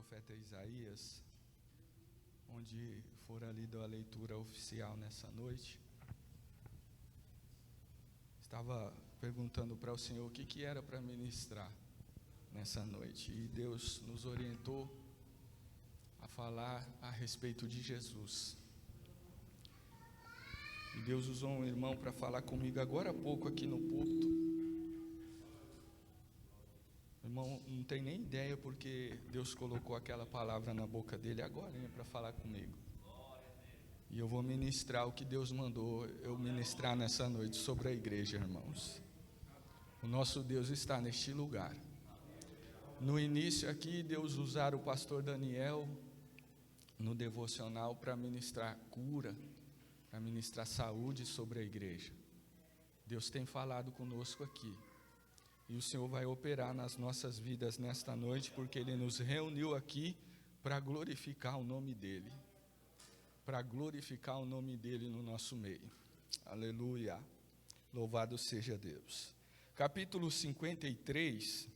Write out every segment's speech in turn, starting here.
profeta Isaías, onde fora lida a leitura oficial nessa noite. Estava perguntando para o Senhor o que era para ministrar nessa noite, e Deus nos orientou a falar a respeito de Jesus. E Deus usou um irmão para falar comigo agora há pouco aqui no púlpito. O irmão não tem nem ideia porque Deus colocou aquela palavra na boca dele agora para falar comigo. E eu vou ministrar o que Deus mandou eu ministrar nessa noite sobre a igreja, irmãos. O nosso Deus está neste lugar. No início aqui, Deus usara o pastor Daniel no devocional para ministrar cura, para ministrar saúde sobre a igreja. Deus tem falado conosco aqui. E o Senhor vai operar nas nossas vidas nesta noite, porque Ele nos reuniu aqui para glorificar o nome dEle. Para glorificar o nome dEle no nosso meio. Aleluia. Louvado seja Deus. Capítulo 53.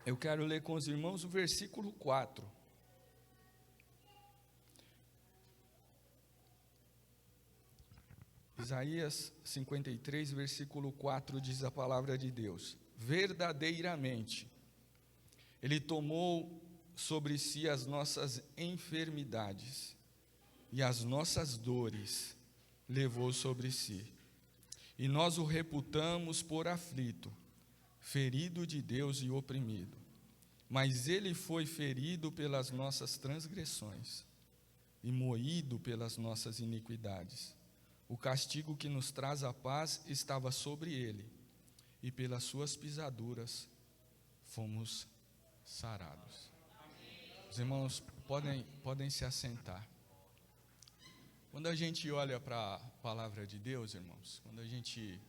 Eu quero ler com os irmãos o versículo 4. Isaías 53, versículo 4, diz a palavra de Deus: verdadeiramente, Ele tomou sobre si as nossas enfermidades, e as nossas dores levou sobre si. E nós o reputamos por aflito, ferido de Deus e oprimido. Mas Ele foi ferido pelas nossas transgressões, e moído pelas nossas iniquidades. O castigo que nos traz a paz estava sobre Ele, e pelas suas pisaduras fomos sarados. Os irmãos podem se assentar. Quando a gente olha para a palavra de Deus, irmãos, quando a gente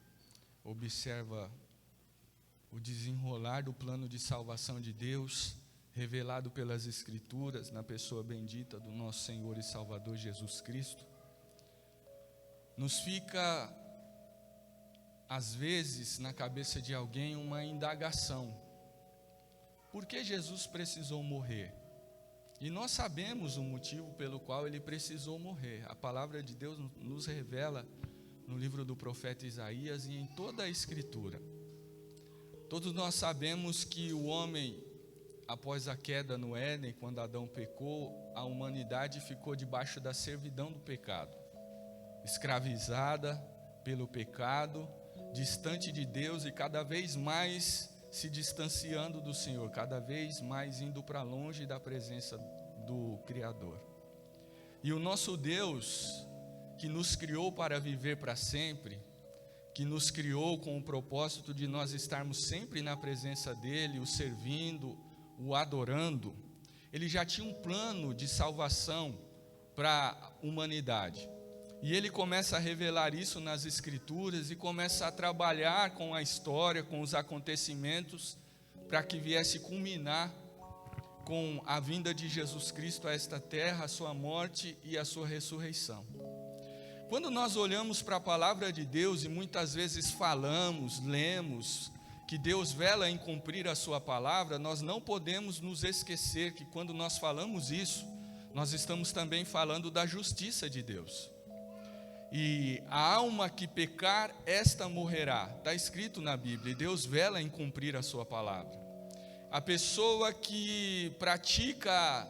observa o desenrolar do plano de salvação de Deus, revelado pelas Escrituras, na pessoa bendita do nosso Senhor e Salvador Jesus Cristo, nos fica, às vezes, na cabeça de alguém uma indagação: por que Jesus precisou morrer? E nós sabemos o motivo pelo qual Ele precisou morrer. A palavra de Deus nos revela no livro do profeta Isaías e em toda a Escritura. Todos nós sabemos que o homem, após a queda no Éden, quando Adão pecou, a humanidade ficou debaixo da servidão do pecado, escravizada pelo pecado, distante de Deus e cada vez mais se distanciando do Senhor, cada vez mais indo para longe da presença do Criador. E o nosso Deus, que nos criou para viver para sempre, que nos criou com o propósito de nós estarmos sempre na presença dEle, o servindo, o adorando, Ele já tinha um plano de salvação para a humanidade. E Ele começa a revelar isso nas Escrituras e começa a trabalhar com a história, com os acontecimentos, para que viesse culminar com a vinda de Jesus Cristo a esta terra, a sua morte e a sua ressurreição. Quando nós olhamos para a palavra de Deus e muitas vezes falamos, lemos, que Deus vela em cumprir a sua palavra, nós não podemos nos esquecer que quando nós falamos isso, nós estamos também falando da justiça de Deus. E a alma que pecar, esta morrerá. Está escrito na Bíblia, e Deus vela em cumprir a sua palavra. A pessoa que pratica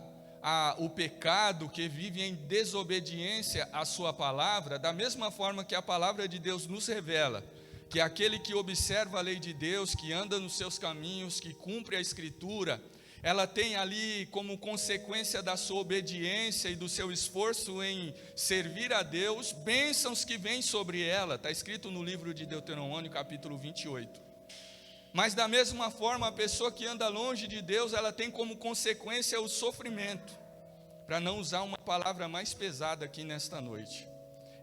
o pecado, que vive em desobediência à sua palavra, da mesma forma que a palavra de Deus nos revela, que aquele que observa a lei de Deus, que anda nos seus caminhos, que cumpre a Escritura, ela tem ali como consequência da sua obediência e do seu esforço em servir a Deus, bênçãos que vêm sobre ela. Está escrito no livro de Deuteronômio, capítulo 28. Mas da mesma forma, a pessoa que anda longe de Deus, ela tem como consequência o sofrimento. Para não usar uma palavra mais pesada aqui nesta noite.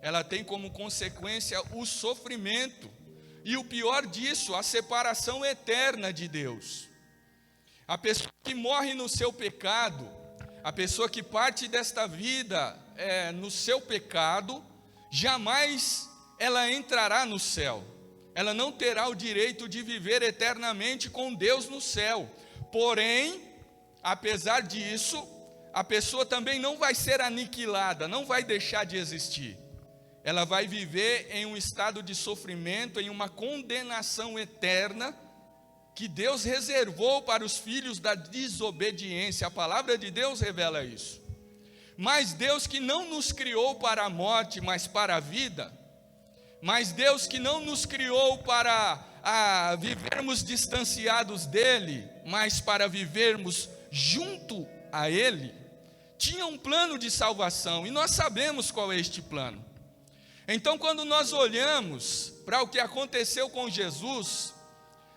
Ela tem como consequência o sofrimento. E o pior disso, a separação eterna de Deus. A pessoa que morre no seu pecado, a pessoa que parte desta vida no seu pecado, jamais ela entrará no céu. ela não terá o direito de viver eternamente com Deus no céu. Porém, apesar disso, a pessoa também não vai ser aniquilada, não vai deixar de existir. Ela vai viver em um estado de sofrimento, em uma condenação eterna, que Deus reservou para os filhos da desobediência. A palavra de Deus revela isso. Mas Deus, que não nos criou para a morte, mas para a vida, mas Deus, que não nos criou para vivermos distanciados dEle, mas para vivermos junto a Ele, tinha um plano de salvação, e nós sabemos qual é este plano. Então, quando nós olhamos para o que aconteceu com Jesus,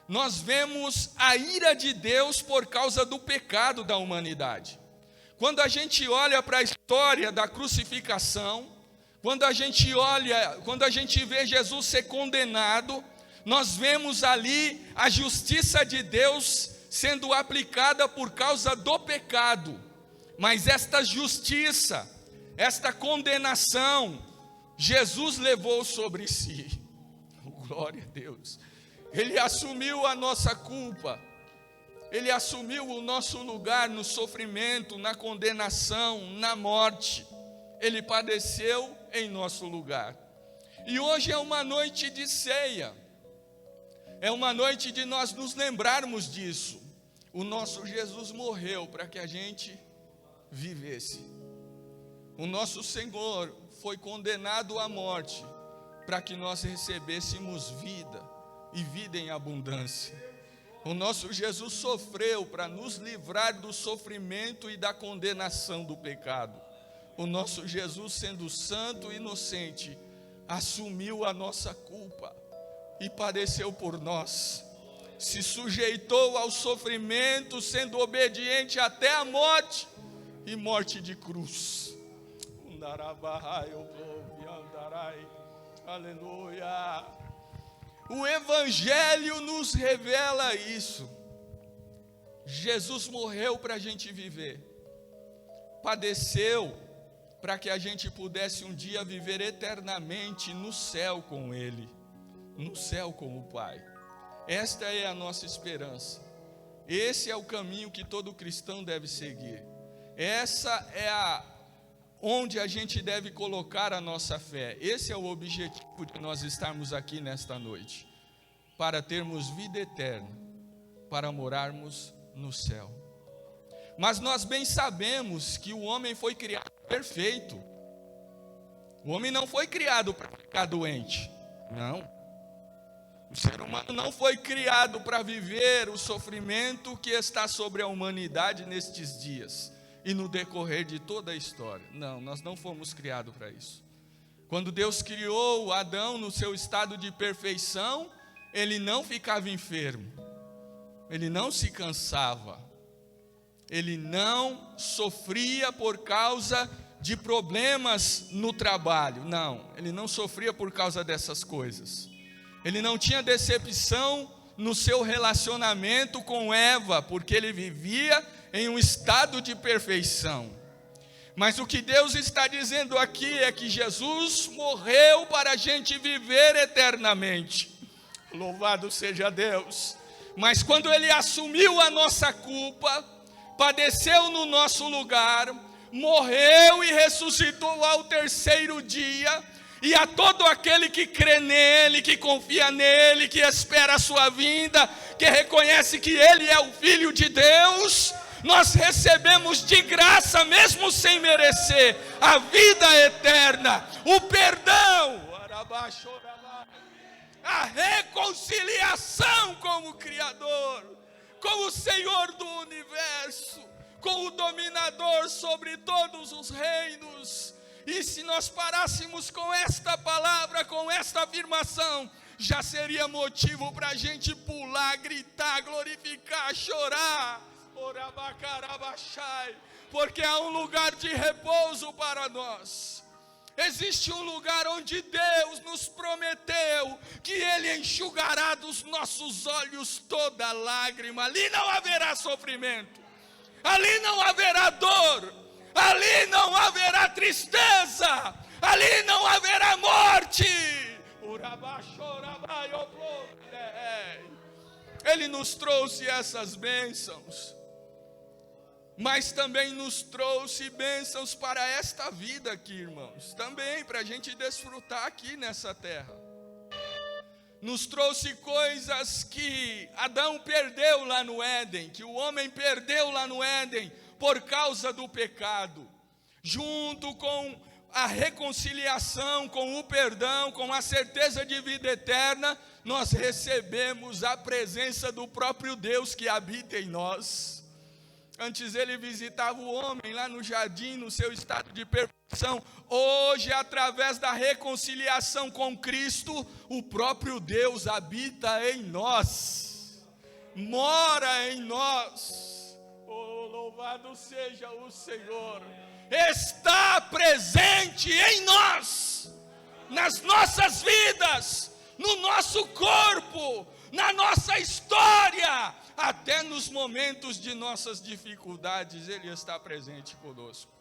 nós vemos a ira de Deus por causa do pecado da humanidade. Quando a gente olha para a história da crucificação, quando a gente vê Jesus ser condenado, nós vemos ali a justiça de Deus sendo aplicada por causa do pecado. Mas esta justiça, esta condenação, Jesus levou sobre si. Glória a Deus. Ele assumiu a nossa culpa. Ele assumiu o nosso lugar no sofrimento, na condenação, na morte. Ele padeceu em nosso lugar. E hoje é uma noite de ceia. É uma noite de nós nos lembrarmos disso. O nosso Jesus morreu para que a gente vivesse. O nosso Senhor foi condenado à morte para que nós recebêssemos vida, e vida em abundância. O nosso Jesus sofreu para nos livrar do sofrimento e da condenação do pecado. O nosso Jesus, sendo santo e inocente, assumiu a nossa culpa e padeceu por nós. Se sujeitou ao sofrimento, sendo obediente até a morte, e morte de cruz. Aleluia. O Evangelho nos revela isso. Jesus morreu para a gente viver, padeceu para que a gente pudesse um dia viver eternamente no céu com Ele, no céu com o Pai. Esta é a nossa esperança. Esse é o caminho que todo cristão deve seguir. Essa é onde a gente deve colocar a nossa fé. Esse é o objetivo de nós estarmos aqui nesta noite, para termos vida eterna, para morarmos no céu. Mas nós bem sabemos que o homem foi criado perfeito. O homem não foi criado para ficar doente, não. O ser humano não foi criado para viver o sofrimento que está sobre a humanidade nestes dias e no decorrer de toda a história. Não, nós não fomos criados para isso. Quando Deus criou Adão no seu estado de perfeição, ele não ficava enfermo, ele não se cansava, ele não sofria por causa de problemas no trabalho. Não, ele não sofria por causa dessas coisas. Ele não tinha decepção no seu relacionamento com Eva, porque ele vivia em um estado de perfeição. Mas o que Deus está dizendo aqui é que Jesus morreu para a gente viver eternamente. Louvado seja Deus. Mas quando Ele assumiu a nossa culpa, padeceu no nosso lugar, morreu e ressuscitou ao terceiro dia, e a todo aquele que crê nele, que confia nele, que espera a sua vinda, que reconhece que Ele é o Filho de Deus, nós recebemos de graça, mesmo sem merecer, a vida eterna, o perdão, a reconciliação com o Criador, com o Senhor do universo, com o dominador sobre todos os reinos. E se nós parássemos com esta palavra, com esta afirmação, já seria motivo para a gente pular, gritar, glorificar, chorar, porque há um lugar de repouso para nós. Existe um lugar onde Deus nos prometeu que Ele enxugará dos nossos olhos toda lágrima. Ali não haverá sofrimento, ali não haverá dor, ali não haverá tristeza, ali não haverá morte. Ele nos trouxe essas bênçãos, mas também nos trouxe bênçãos para esta vida aqui, irmãos, também para a gente desfrutar aqui nessa terra. Nos trouxe coisas que Adão perdeu lá no Éden, que o homem perdeu lá no Éden por causa do pecado, junto com a reconciliação, com o perdão, com a certeza de vida eterna, nós recebemos a presença do próprio Deus que habita em nós. Antes ele visitava o homem lá no jardim, no seu estado de perfeição. Hoje, através da reconciliação com Cristo, o próprio Deus habita em nós, mora em nós. Oh, louvado seja o Senhor! Está presente em nós, nas nossas vidas, no nosso corpo, na nossa história, até nos momentos de nossas dificuldades, Ele está presente conosco.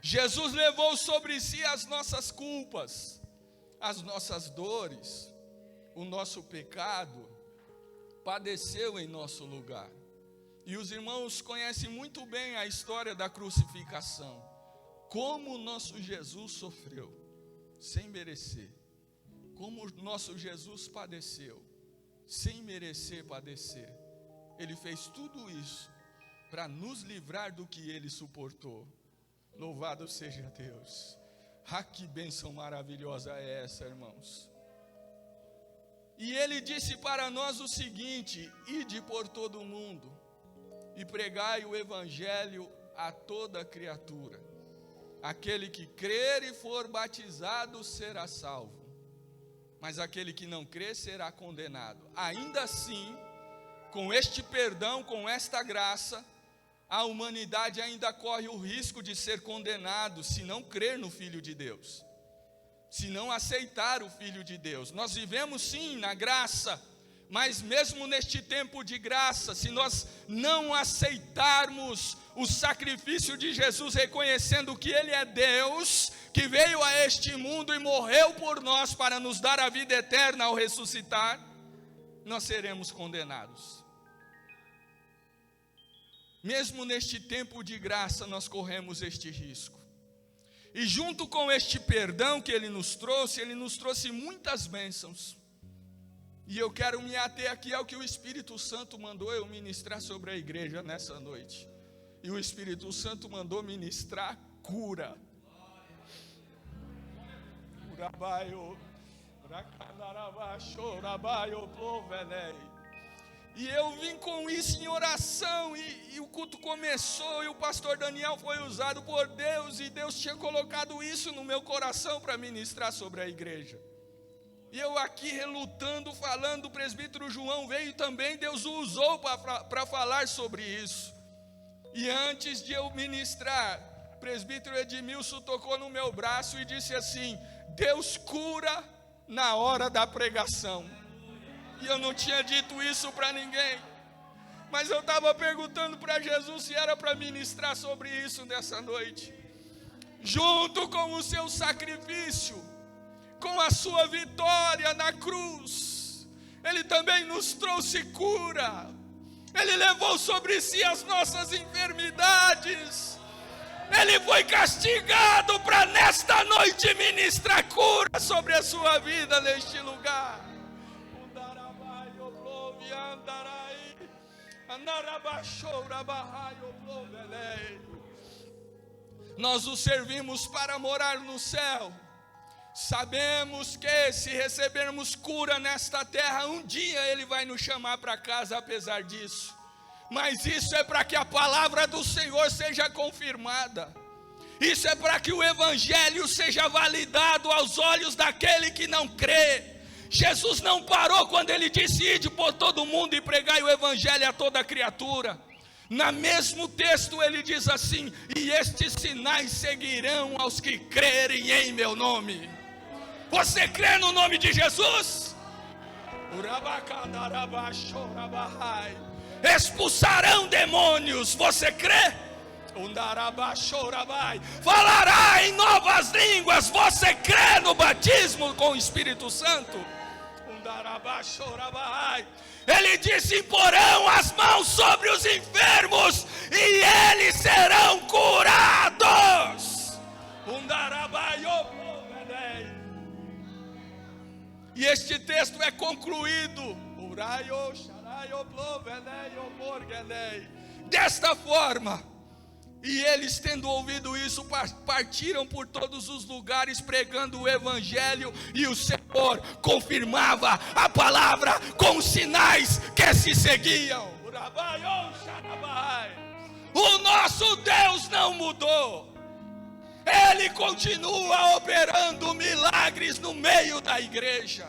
Jesus levou sobre si as nossas culpas, as nossas dores, o nosso pecado, padeceu em nosso lugar. E os irmãos conhecem muito bem a história da crucificação, como o nosso Jesus sofreu, sem merecer, como o nosso Jesus padeceu, sem merecer padecer. Ele fez tudo isso para nos livrar do que Ele suportou. Louvado seja Deus. Ah, que bênção maravilhosa é essa, irmãos. E Ele disse para nós o seguinte: ide por todo o mundo e pregai o evangelho a toda criatura. Aquele que crer e for batizado será salvo, mas aquele que não crer será condenado. Ainda assim, com este perdão, com esta graça, a humanidade ainda corre o risco de ser condenado se não crer no Filho de Deus, se não aceitar o Filho de Deus. Nós vivemos sim na graça, mas mesmo neste tempo de graça, se nós não aceitarmos o sacrifício de Jesus, reconhecendo que Ele é Deus, que veio a este mundo e morreu por nós para nos dar a vida eterna ao ressuscitar, nós seremos condenados. Mesmo neste tempo de graça, nós corremos este risco. E junto com este perdão que Ele nos trouxe muitas bênçãos. E eu quero me ater aqui ao que o Espírito Santo mandou eu ministrar sobre a igreja nessa noite. E o Espírito Santo mandou ministrar cura. E eu vim com isso em oração, e o culto começou, e o pastor Daniel foi usado por Deus, e Deus tinha colocado isso no meu coração para ministrar sobre a igreja. E eu aqui relutando, falando, o presbítero João veio também, Deus o usou para falar sobre isso. E antes de eu ministrar, o presbítero Edmilson tocou no meu braço e disse assim: Deus cura na hora da pregação. E eu não tinha dito isso para ninguém, mas eu estava perguntando para Jesus se era para ministrar sobre isso nessa noite. Junto com o seu sacrifício, com a sua vitória na cruz, Ele também nos trouxe cura. Ele levou sobre si as nossas enfermidades. Ele foi castigado para nesta noite ministrar cura sobre a sua vida neste lugar. Nós o servimos para morar no céu. Sabemos que se recebermos cura nesta terra, um dia Ele vai nos chamar para casa apesar disso. Mas isso é para que a palavra do Senhor seja confirmada. Isso é para que o evangelho seja validado aos olhos daquele que não crê. Jesus não parou quando Ele disse: ide por todo mundo e pregai o evangelho a toda criatura. No mesmo texto Ele diz assim: e estes sinais seguirão aos que crerem em meu nome. Você crê no nome de Jesus? Expulsarão demônios. Você crê? Falará em novas línguas. Você crê no batismo com o Espírito Santo? Ele disse: imporão as mãos sobre os enfermos e eles serão curados. E este texto é concluído desta forma: e eles, tendo ouvido isso, partiram por todos os lugares pregando o evangelho, e o Senhor confirmava a palavra com os sinais que se seguiam. O nosso Deus não mudou. Ele continua operando milagres no meio da igreja.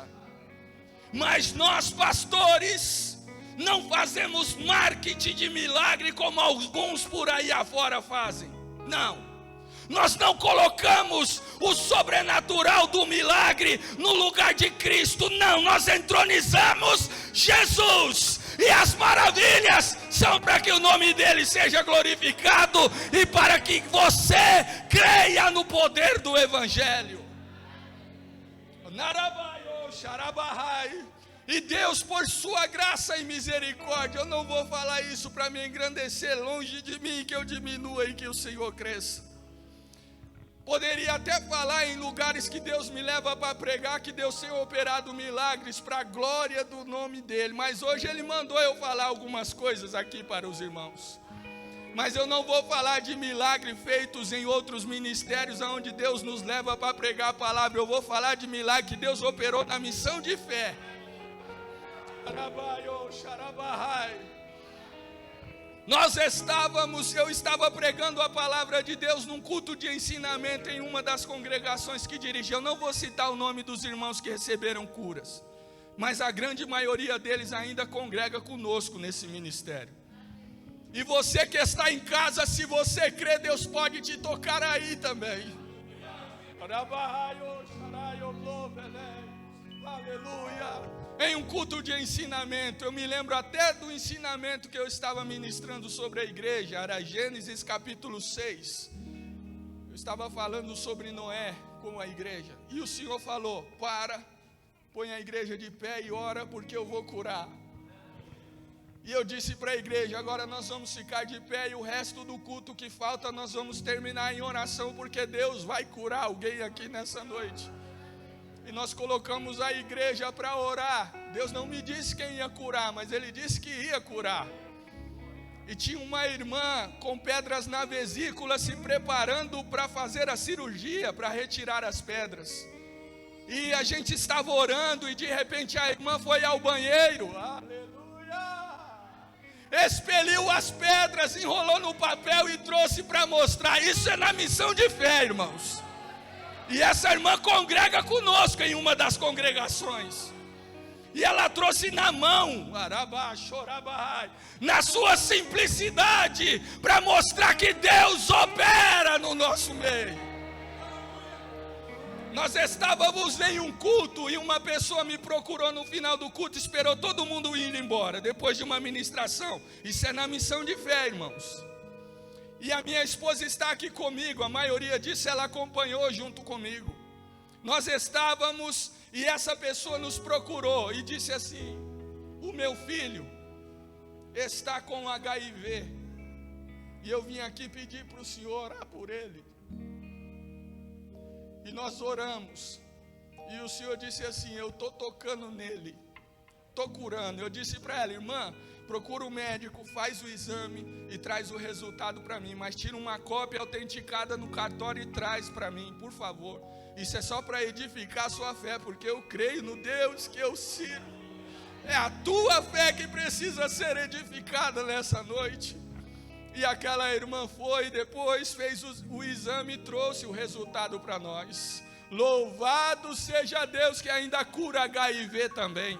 Mas nós, pastores, não fazemos marketing de milagre como alguns por aí afora fazem. Não. Nós não colocamos o sobrenatural do milagre no lugar de Cristo. Não, nós entronizamos Jesus. E as maravilhas são para que o nome dele seja glorificado e para que você creia no poder do Evangelho. E Deus, por sua graça e misericórdia, eu não vou falar isso para me engrandecer, longe de mim que eu diminua e que o Senhor cresça. Poderia até falar em lugares que Deus me leva para pregar, que Deus tem operado milagres para a glória do nome dele. Mas hoje ele mandou eu falar algumas coisas aqui para os irmãos. Mas eu não vou falar de milagres feitos em outros ministérios onde Deus nos leva para pregar a palavra. Eu vou falar de milagre que Deus operou na missão de fé. Eu estava pregando a palavra de Deus num culto de ensinamento em uma das congregações que dirigi. Eu não vou citar o nome dos irmãos que receberam curas, mas a grande maioria deles ainda congrega conosco nesse ministério. E você que está em casa, se você crê, Deus pode te tocar aí também. Aleluia. Em um culto de ensinamento, eu me lembro até do ensinamento que eu estava ministrando sobre a igreja, era Gênesis capítulo 6. Eu estava falando sobre Noé com a igreja, e o Senhor falou: põe a igreja de pé e ora, porque eu vou curar. E eu disse para a igreja: agora nós vamos ficar de pé e o resto do culto que falta nós vamos terminar em oração, porque Deus vai curar alguém aqui nessa noite. E nós colocamos a igreja para orar. Deus não me disse quem ia curar, mas Ele disse que ia curar. E tinha uma irmã com pedras na vesícula se preparando para fazer a cirurgia, para retirar as pedras. E a gente estava orando e de repente a irmã foi ao banheiro. Aleluia! Expeliu as pedras, enrolou no papel e trouxe para mostrar. Isso é na missão de fé, irmãos. E essa irmã congrega conosco em uma das congregações. E ela trouxe na mão, na sua simplicidade, para mostrar que Deus opera no nosso meio. Nós estávamos em um culto e uma pessoa me procurou no final do culto, esperou todo mundo ir embora, depois de uma ministração. Isso é na missão de fé, irmãos. E a minha esposa está aqui comigo, a maioria disso ela acompanhou junto comigo. Nós estávamos e essa pessoa nos procurou e disse assim: o meu filho está com HIV e eu vim aqui pedir para o senhor orar por ele. E nós oramos e o senhor disse assim: eu estou tocando nele, estou curando. Eu disse para ela: irmã, procura o médico, faz o exame e traz o resultado para mim, mas tira uma cópia autenticada no cartório e traz para mim, por favor. Isso é só para edificar a sua fé, porque eu creio no Deus que eu sirvo. É a tua fé que precisa ser edificada nessa noite. E aquela irmã foi, depois fez o exame e trouxe o resultado para nós. Louvado seja Deus que ainda cura HIV também.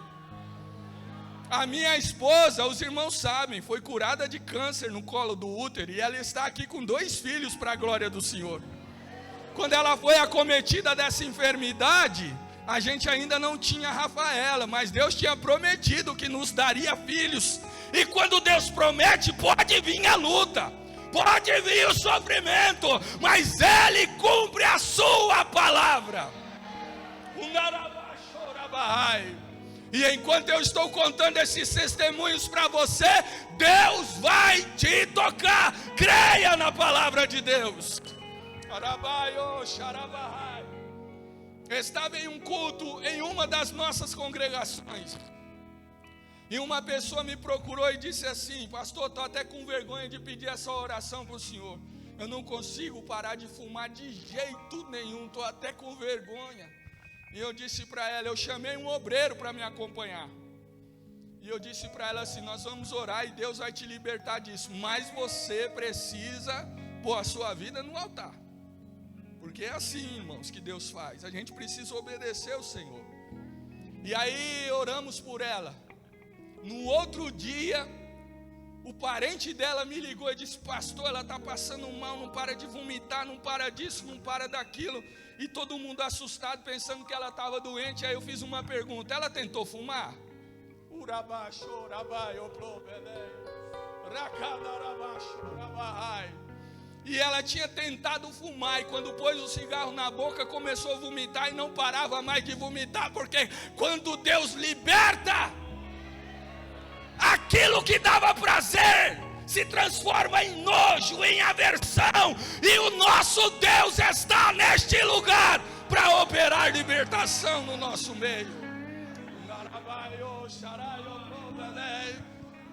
A minha esposa, os irmãos sabem, foi curada de câncer no colo do útero e ela está aqui com 2 filhos para a glória do Senhor. Quando ela foi acometida dessa enfermidade, a gente ainda não tinha a Rafaela, mas Deus tinha prometido que nos daria filhos. E quando Deus promete, pode vir a luta, pode vir o sofrimento, mas Ele cumpre a sua palavra. E enquanto eu estou contando esses testemunhos para você, Deus vai te tocar. Creia na palavra de Deus. Eu estava em um culto em uma das nossas congregações, e uma pessoa me procurou e disse assim: pastor, estou até com vergonha de pedir essa oração para o senhor. Eu não consigo parar de fumar de jeito nenhum, estou até com vergonha. E eu disse para ela, eu chamei um obreiro para me acompanhar. E eu disse para ela assim: nós vamos orar e Deus vai te libertar disso, mas você precisa pôr a sua vida no altar. Porque é assim, irmãos, que Deus faz. A gente precisa obedecer ao Senhor. E aí oramos por ela. No outro dia, o parente dela me ligou e disse: pastor, ela está passando mal, não para de vomitar, não para disso, não para daquilo. E todo mundo assustado, pensando que ela estava doente. Aí eu fiz uma pergunta: ela tentou fumar? E ela tinha tentado fumar, e quando pôs o cigarro na boca, começou a vomitar e não parava mais de vomitar, porque quando Deus liberta, aquilo que dava prazer se transforma em nojo, em aversão, e o nosso Deus está neste lugar para operar libertação no nosso meio.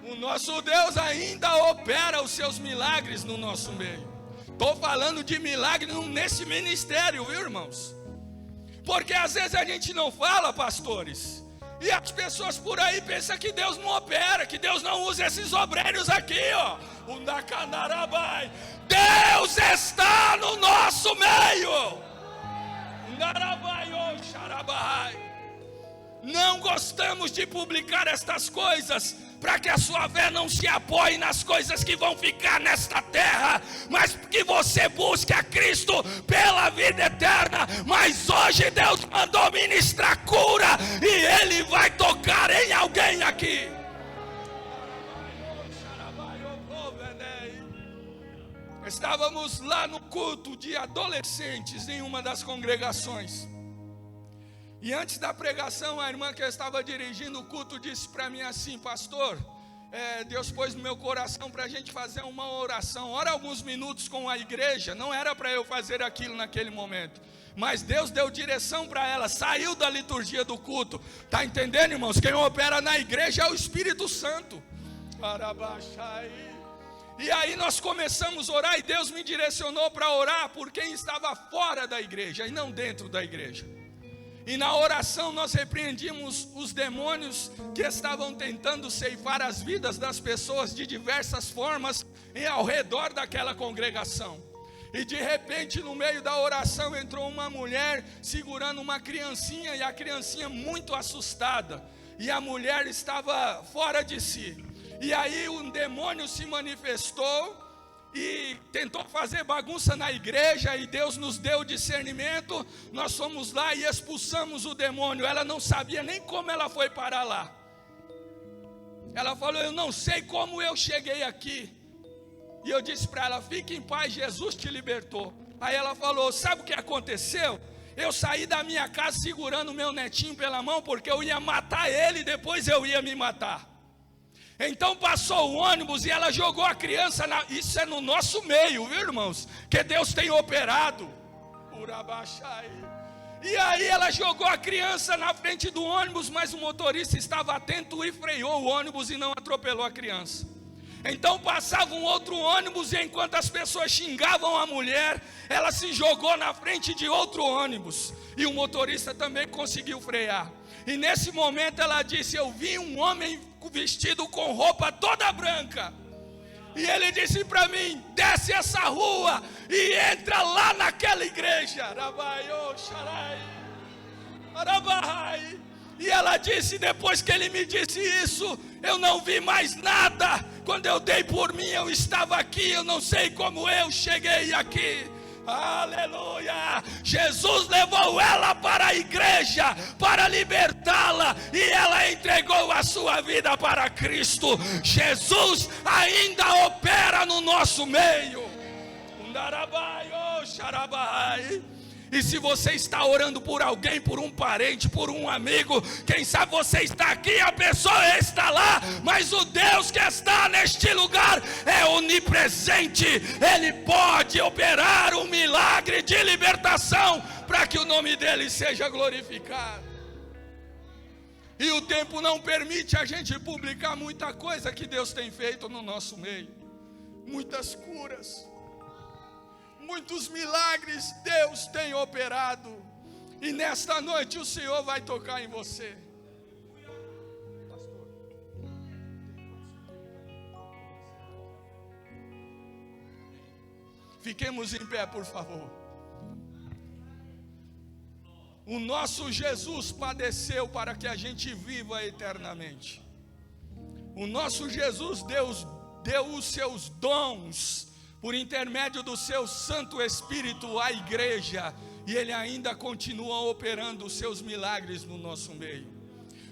O nosso Deus ainda opera os seus milagres no nosso meio. Estou falando de milagre nesse ministério, viu, irmãos? Porque às vezes a gente não fala, pastores, e as pessoas por aí pensam que Deus não opera, que Deus não usa esses obreiros aqui, ó. Deus está no nosso meio. Não gostamos de publicar estas coisas, para que a sua fé não se apoie nas coisas que vão ficar nesta terra, mas que você busque a Cristo pela vida eterna. Mas hoje Deus mandou ministrar cura, e Ele vai tocar em alguém aqui. Estávamos lá no culto de adolescentes em uma das congregações, e antes da pregação, a irmã que eu estava dirigindo o culto disse para mim assim: pastor, Deus pôs no meu coração para a gente fazer uma oração. Ora alguns minutos com a igreja. Não era para eu fazer aquilo naquele momento, mas Deus deu direção para ela, saiu da liturgia do culto. Está entendendo, irmãos? Quem opera na igreja é o Espírito Santo. E aí nós começamos a orar, e Deus me direcionou para orar por quem estava fora da igreja e não dentro da igreja. E na oração nós repreendimos os demônios que estavam tentando ceifar as vidas das pessoas de diversas formas ao redor daquela congregação. E de repente, no meio da oração, entrou uma mulher segurando uma criancinha, e a criancinha muito assustada, e a mulher estava fora de si. E aí um demônio se manifestou e tentou fazer bagunça na igreja, e Deus nos deu discernimento. Nós fomos lá e expulsamos o demônio. Ela não sabia nem como ela foi parar lá. Ela falou: eu não sei como eu cheguei aqui. E eu disse para ela: fique em paz, Jesus te libertou. Aí ela falou: sabe o que aconteceu? Eu saí da minha casa segurando meu netinho pela mão, porque eu ia matar ele, depois eu ia me matar. Então passou o ônibus e ela jogou a criança isso é no nosso meio, viu, irmãos? Que Deus tem operado. E aí ela jogou a criança na frente do ônibus, mas o motorista estava atento e freou o ônibus e não atropelou a criança. Então passava um outro ônibus, e enquanto as pessoas xingavam a mulher, ela se jogou na frente de outro ônibus, e o motorista também conseguiu frear. E nesse momento ela disse: eu vi um homem vestido com roupa toda branca, e ele disse para mim: desce essa rua e entra lá naquela igreja. E ela disse: depois que ele me disse isso, eu não vi mais nada. Quando eu dei por mim, eu estava aqui, eu não sei como eu cheguei aqui. Aleluia! Jesus levou ela para a igreja para libertá-la e ela entregou a sua vida para Cristo. Jesus ainda opera no nosso meio. E se você está orando por alguém, por um parente, por um amigo, quem sabe você está aqui, a pessoa está lá, mas o Deus que está neste lugar é onipresente. Ele pode operar um milagre de libertação para que o nome dele seja glorificado. E o tempo não permite a gente publicar muita coisa que Deus tem feito no nosso meio. Muitas curas, muitos milagres Deus tem operado. E nesta noite o Senhor vai tocar em você. Fiquemos em pé, por favor. O nosso Jesus padeceu para que a gente viva eternamente. O nosso Jesus deu os seus dons por intermédio do seu Santo Espírito à igreja, e Ele ainda continua operando os seus milagres no nosso meio.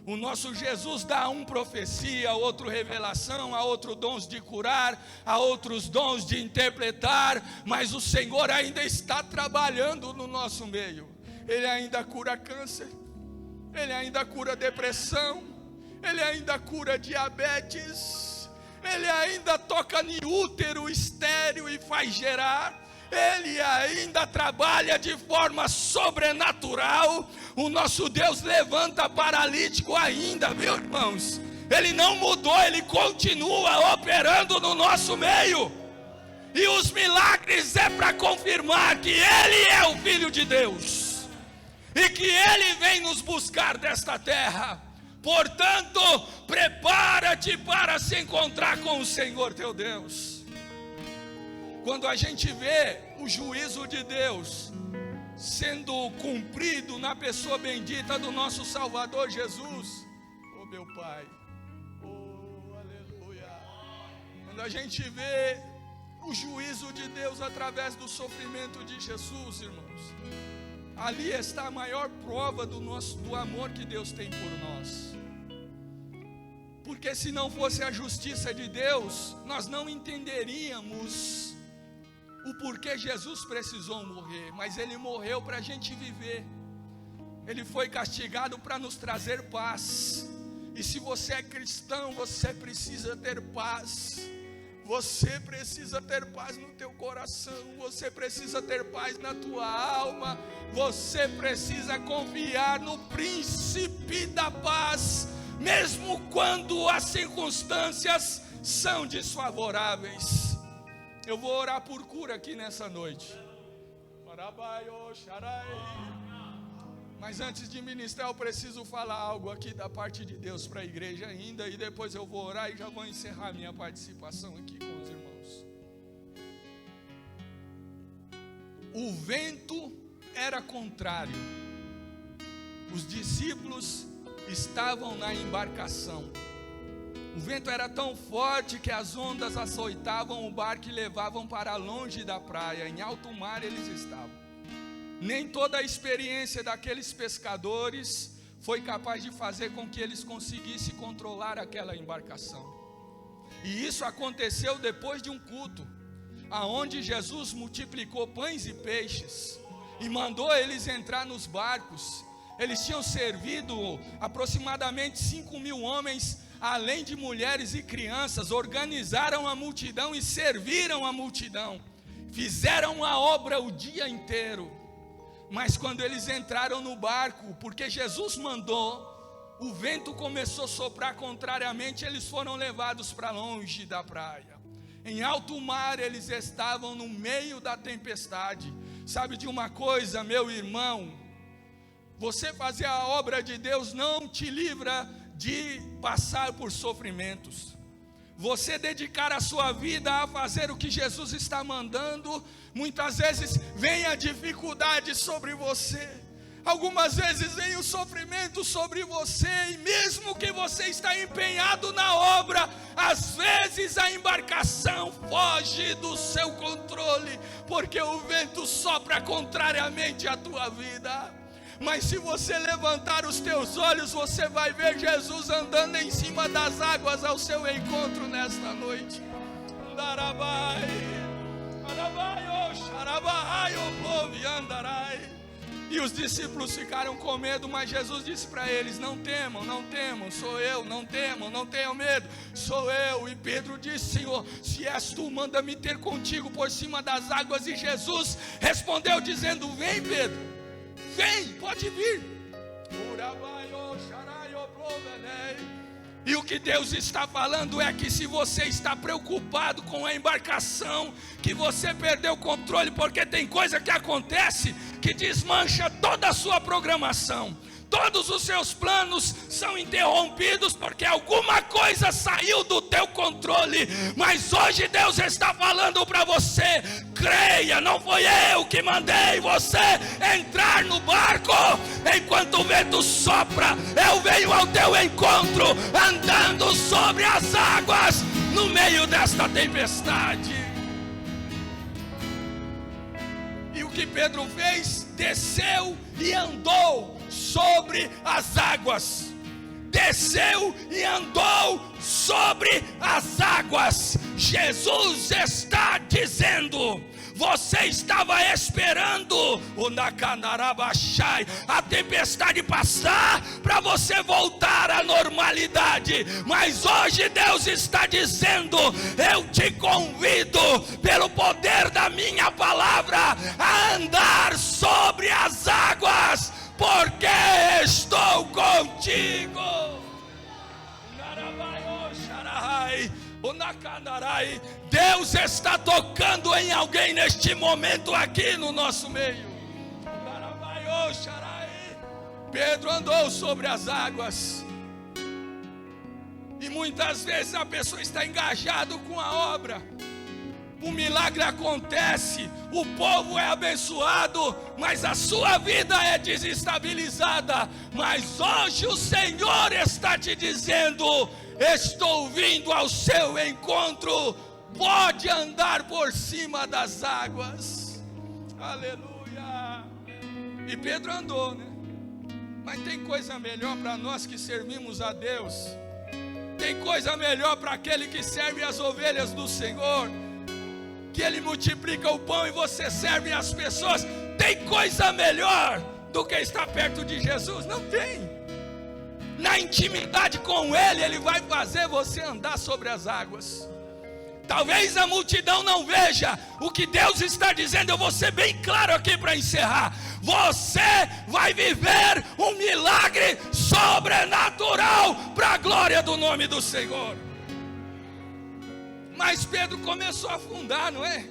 O nosso Jesus dá a um profecia, a outro revelação, a outro dons de curar, a outros dons de interpretar, mas o Senhor ainda está trabalhando no nosso meio. Ele ainda cura câncer, Ele ainda cura depressão, Ele ainda cura diabetes, Ele ainda toca no útero estéril e faz gerar. Ele ainda trabalha de forma sobrenatural. O nosso Deus levanta paralítico ainda, meus irmãos. Ele não mudou, Ele continua operando no nosso meio. E os milagres é para confirmar que Ele é o Filho de Deus, e que Ele vem nos buscar desta terra. Portanto, prepara-te para se encontrar com o Senhor teu Deus. Quando a gente vê o juízo de Deus sendo cumprido na pessoa bendita do nosso Salvador Jesus, oh meu Pai, oh aleluia. Quando a gente vê o juízo de Deus através do sofrimento de Jesus, irmãos, ali está a maior prova do amor que Deus tem por nós. Porque se não fosse a justiça de Deus, nós não entenderíamos o porquê Jesus precisou morrer. Mas Ele morreu para a gente viver. Ele foi castigado para nos trazer paz. E se você é cristão, você precisa ter paz. Você precisa ter paz no teu coração. Você precisa ter paz na tua alma. Você precisa confiar no príncipe da paz, mesmo quando as circunstâncias são desfavoráveis. Eu vou orar por cura aqui nessa noite. Mas antes de ministrar, eu preciso falar algo aqui da parte de Deus para a igreja ainda, e depois eu vou orar e já vou encerrar minha participação aqui com os irmãos. O vento era contrário. Os discípulos estavam na embarcação. O vento era tão forte que as ondas açoitavam o barco e levavam para longe da praia. Em alto mar eles estavam. Nem toda a experiência daqueles pescadores foi capaz de fazer com que eles conseguissem controlar aquela embarcação. E isso aconteceu depois de um culto, aonde Jesus multiplicou pães e peixes e mandou eles entrar nos barcos. Eles tinham servido aproximadamente 5.000 homens, além de mulheres e crianças. Organizaram a multidão e serviram a multidão. Fizeram a obra o dia inteiro. Mas quando eles entraram no barco, porque Jesus mandou, o vento começou a soprar contrariamente, eles foram levados para longe da praia. Em alto mar eles estavam no meio da tempestade. Sabe de uma coisa, meu irmão? Você fazer a obra de Deus não te livra de passar por sofrimentos. Você dedicar a sua vida a fazer o que Jesus está mandando, muitas vezes vem a dificuldade sobre você. Algumas vezes vem o sofrimento sobre você, e mesmo que você está empenhado na obra, Às vezes a embarcação foge do seu controle, porque o vento sopra contrariamente à tua vida. Mas se você levantar os teus olhos, você vai ver Jesus andando em cima das águas ao seu encontro nesta noite. E os discípulos ficaram com medo, mas Jesus disse para eles: não temam, não temam, sou eu, não temam, não tenham medo, sou eu. E Pedro disse: Senhor, se és tu, manda-me ter contigo por cima das águas. E Jesus respondeu dizendo: vem, Pedro, vem, pode vir. E o que Deus está falando é que se você está preocupado com a embarcação, que você perdeu o controle, porque tem coisa que acontece que desmancha toda a sua programação. Todos os seus planos são interrompidos porque alguma coisa saiu do teu controle. Mas hoje Deus está falando para você: creia, não foi eu que mandei você entrar no barco. Enquanto o vento sopra, eu venho ao teu encontro, andando sobre as águas, no meio desta tempestade. E o que Pedro fez? Desceu e andou sobre as águas. Desceu e andou sobre as águas. Jesus está dizendo: você estava esperando a tempestade passar para você voltar à normalidade, mas hoje Deus está dizendo: eu te convido, pelo poder da minha palavra, a andar sobre as águas, porque estou contigo. Deus está tocando em alguém neste momento aqui no nosso meio. Pedro andou sobre as águas. E muitas vezes a pessoa está engajada com a obra. O milagre acontece, o povo é abençoado, mas a sua vida é desestabilizada. Mas hoje o Senhor está te dizendo: estou vindo ao seu encontro, pode andar por cima das águas. Aleluia. E Pedro andou, né? Mas tem coisa melhor para nós que servimos a Deus. Tem coisa melhor para aquele que serve as ovelhas do Senhor, que Ele multiplica o pão e você serve as pessoas. Tem coisa melhor do que estar perto de Jesus? Não tem. Na intimidade com Ele, Ele vai fazer você andar sobre as águas. Talvez a multidão não veja o que Deus está dizendo. Eu vou ser bem claro aqui para encerrar. Você vai viver um milagre sobrenatural para a glória do nome do Senhor. Mas Pedro começou a afundar, não é?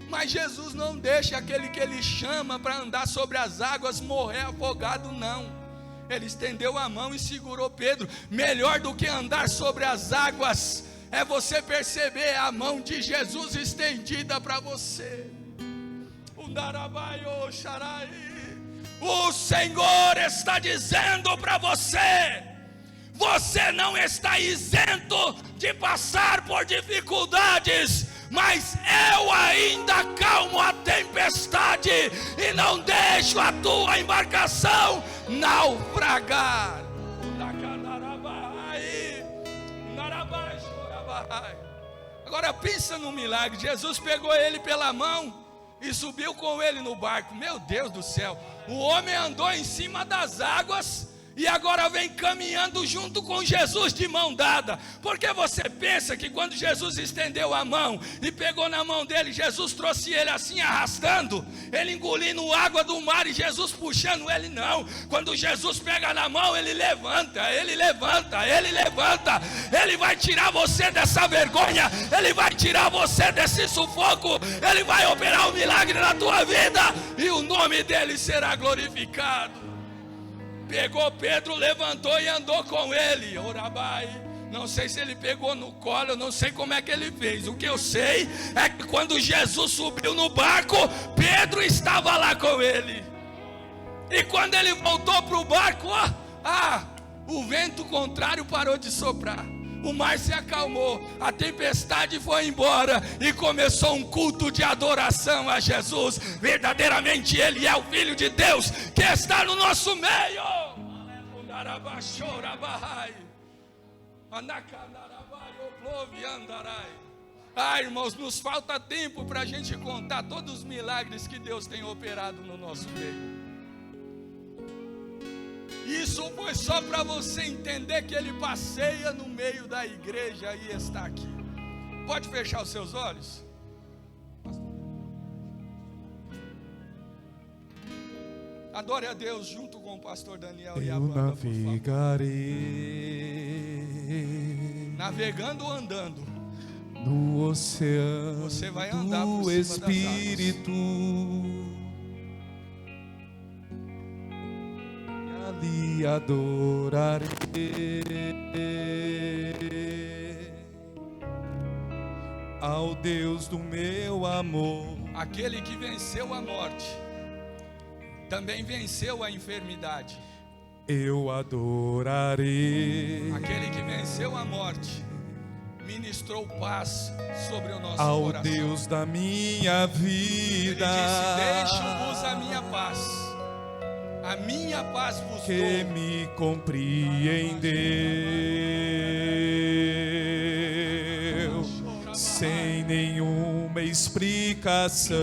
Mas Jesus não deixa aquele que Ele chama para andar sobre as águas morrer afogado, não. Ele estendeu a mão e segurou Pedro. Melhor do que andar sobre as águas é você perceber a mão de Jesus estendida para você. O Senhor está dizendo para você: você não está isento de passar por dificuldades, mas eu ainda acalmo a tempestade e não deixo a tua embarcação naufragar. Agora pensa no milagre. Jesus pegou ele pela mão e subiu com ele no barco. Meu Deus do céu, o homem andou em cima das águas e agora vem caminhando junto com Jesus de mão dada. Porque você pensa que quando Jesus estendeu a mão e pegou na mão dele, Jesus trouxe ele assim arrastando, ele engolindo água do mar e Jesus puxando ele? Não. Quando Jesus pega na mão, ele levanta, ele levanta, ele levanta. Ele vai tirar você dessa vergonha, ele vai tirar você desse sufoco, ele vai operar um milagre na tua vida e o nome dele será glorificado. Pegou Pedro, levantou e andou com ele. Orabai. Não sei se ele pegou no colo, eu não sei como é que ele fez. O que eu sei é que quando Jesus subiu no barco, Pedro estava lá com ele. E quando ele voltou para o barco, o vento contrário parou de soprar. O mar se acalmou, a tempestade foi embora e começou um culto de adoração a Jesus. Verdadeiramente Ele é o Filho de Deus que está no nosso meio. Irmãos, nos falta tempo para a gente contar todos os milagres que Deus tem operado no nosso meio. Isso foi só para você entender que Ele passeia no meio da igreja e está aqui. Pode fechar os seus olhos? Adore a Deus junto com o pastor Daniel e a banda. Navegarei, navegando ou andando? No oceano você vai andar por do cima Espírito. E adorarei ao Deus do meu amor. Aquele que venceu a morte também venceu a enfermidade. Eu adorarei aquele que venceu a morte, ministrou paz sobre o nosso ao coração. Deus da minha vida. Ele disse: deixo-vos a minha paz. A minha paz vos que dou. me compreendeu sem nenhuma explicação.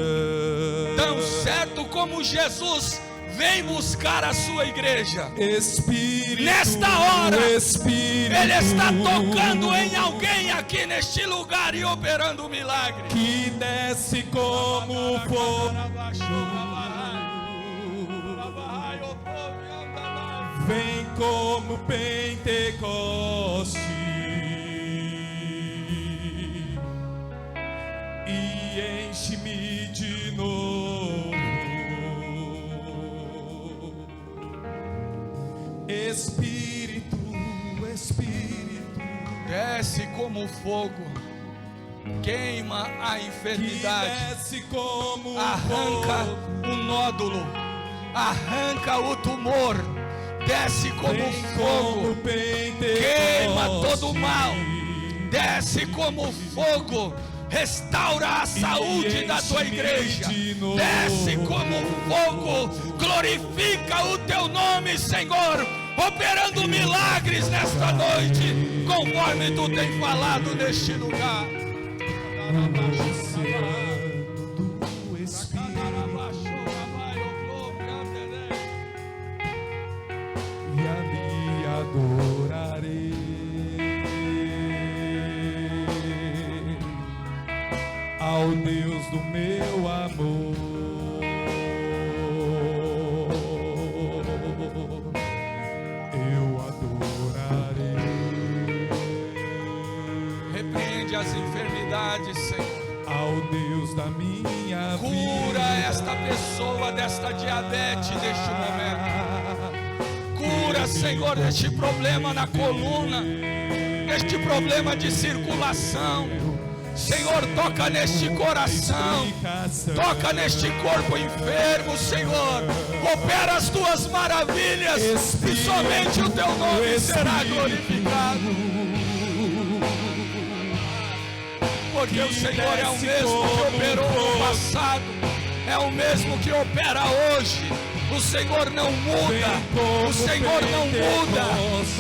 Tão certo como Jesus vem buscar a sua igreja, Espírito, nesta hora, Espírito, Ele está tocando em alguém aqui neste lugar e operando um milagre. Que desce como fogo, vem como Pentecoste e enche-me de novo. Espírito, Espírito, desce como fogo, queima a enfermidade, que desce como arranca fogo, o nódulo, arranca o tumor. Desce como fogo, queima todo o mal. Desce como fogo, restaura a saúde da tua igreja. Desce como fogo, glorifica o teu nome, Senhor, operando milagres nesta noite, conforme tu tem falado neste lugar. Adorarei ao Deus do meu amor. Eu adorarei. Repreende as enfermidades, Senhor. Ao Deus da minha vida. Cura esta pessoa desta diabetes neste momento. Cura, Senhor, deste problema na coluna, este problema de circulação. Senhor, toca neste coração, toca neste corpo enfermo, Senhor. Opera as tuas maravilhas e somente o teu nome será glorificado. Porque o Senhor é o mesmo que operou no passado, é o mesmo que opera hoje. O Senhor não muda, o Senhor não muda,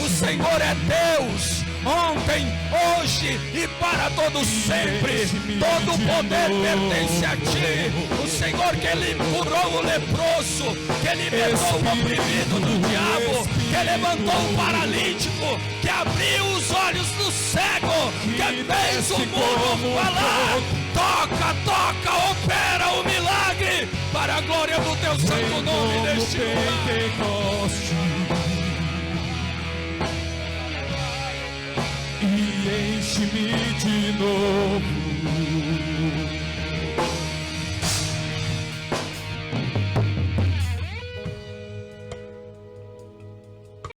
o Senhor é Deus, ontem, hoje e para todo sempre. Todo o poder pertence a ti. O Senhor que Ele curou o leproso, que libertou o oprimido do diabo, que levantou o paralítico, que abriu os olhos do cego, que fez o mundo falar. Toca, toca, opera o milagre para a glória do teu santo nome neste lugar. E enche-me de novo.